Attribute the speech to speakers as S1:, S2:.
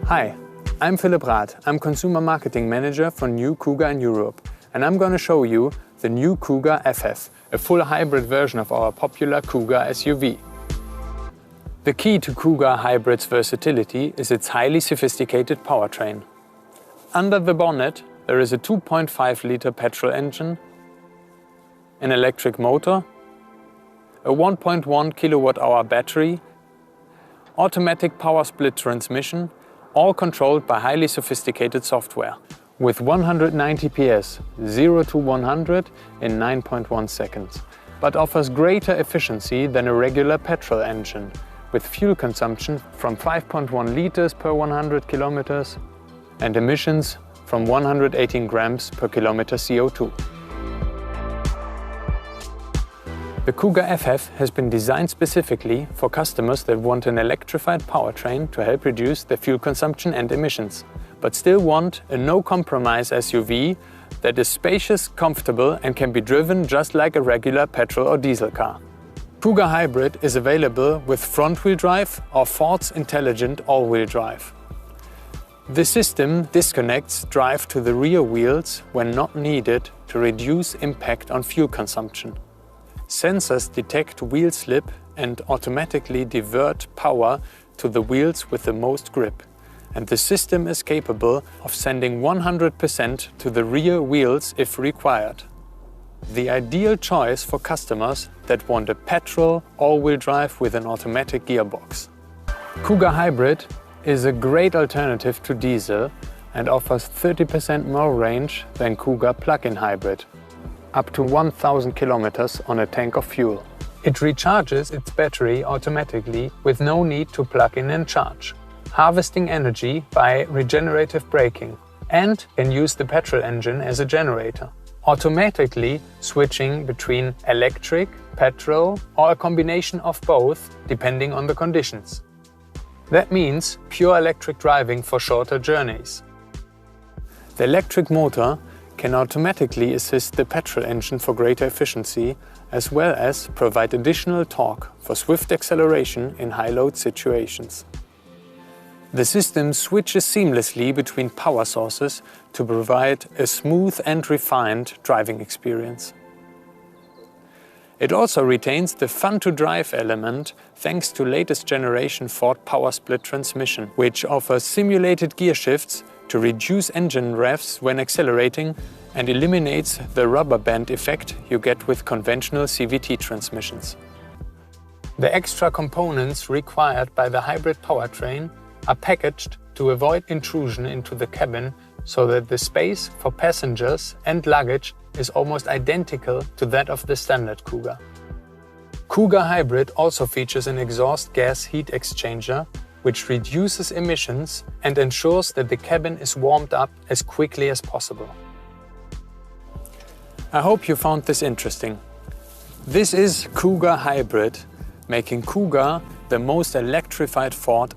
S1: Hi, I'm Philipp Rath. I'm Consumer Marketing Manager for New Kuga in Europe, and I'm going to show you the new Kuga FHEV, a full hybrid version of our popular Kuga SUV. The key to Kuga Hybrid's versatility is its highly sophisticated powertrain. Under the bonnet, there is a 2.5-liter petrol engine, an electric motor, a 1.1 kilowatt-hour battery, automatic power split transmission, all controlled by highly sophisticated software. With 190 PS, 0 to 100 in 9.1 seconds, but offers greater efficiency than a regular petrol engine, with fuel consumption from 5.1 liters per 100 kilometers and emissions from 118 grams per kilometer CO2. The Kuga FHEV has been designed specifically for customers that want an electrified powertrain to help reduce their fuel consumption and emissions, but still want a no-compromise SUV that is spacious, comfortable and can be driven just like a regular petrol or diesel car. Kuga Hybrid is available with front-wheel drive or Ford's intelligent all-wheel drive. The system disconnects drive to the rear wheels when not needed to reduce impact on fuel consumption. Sensors detect wheel slip and automatically divert power to the wheels with the most grip, and the system is capable of sending 100% to the rear wheels if required. The ideal choice for customers that want a petrol all-wheel drive with an automatic gearbox. Kuga Hybrid is a great alternative to diesel and offers 30% more range than Kuga plug-in hybrid, up to 1,000 kilometers on a tank of fuel. It recharges its battery automatically with no need to plug in and charge, harvesting energy by regenerative braking, and can use the petrol engine as a generator, automatically switching between electric, petrol, or a combination of both depending on the conditions. That means pure electric driving for shorter journeys. The electric motor can automatically assist the petrol engine for greater efficiency, as well as provide additional torque for swift acceleration in high-load situations. The system switches seamlessly between power sources to provide a smooth and refined driving experience. It also retains the fun-to-drive element thanks to latest generation Ford power split transmission, which offers simulated gear shifts to reduce engine revs when accelerating and eliminates the rubber band effect you get with conventional CVT transmissions. The extra components required by the hybrid powertrain are packaged to avoid intrusion into the cabin so that the space for passengers and luggage is almost identical to that of the standard Kuga. Kuga Hybrid also features an exhaust gas heat exchanger, which reduces emissions and ensures that the cabin is warmed up as quickly as possible. I hope you found this interesting. This is Kuga Hybrid, making Kuga the most electrified Ford.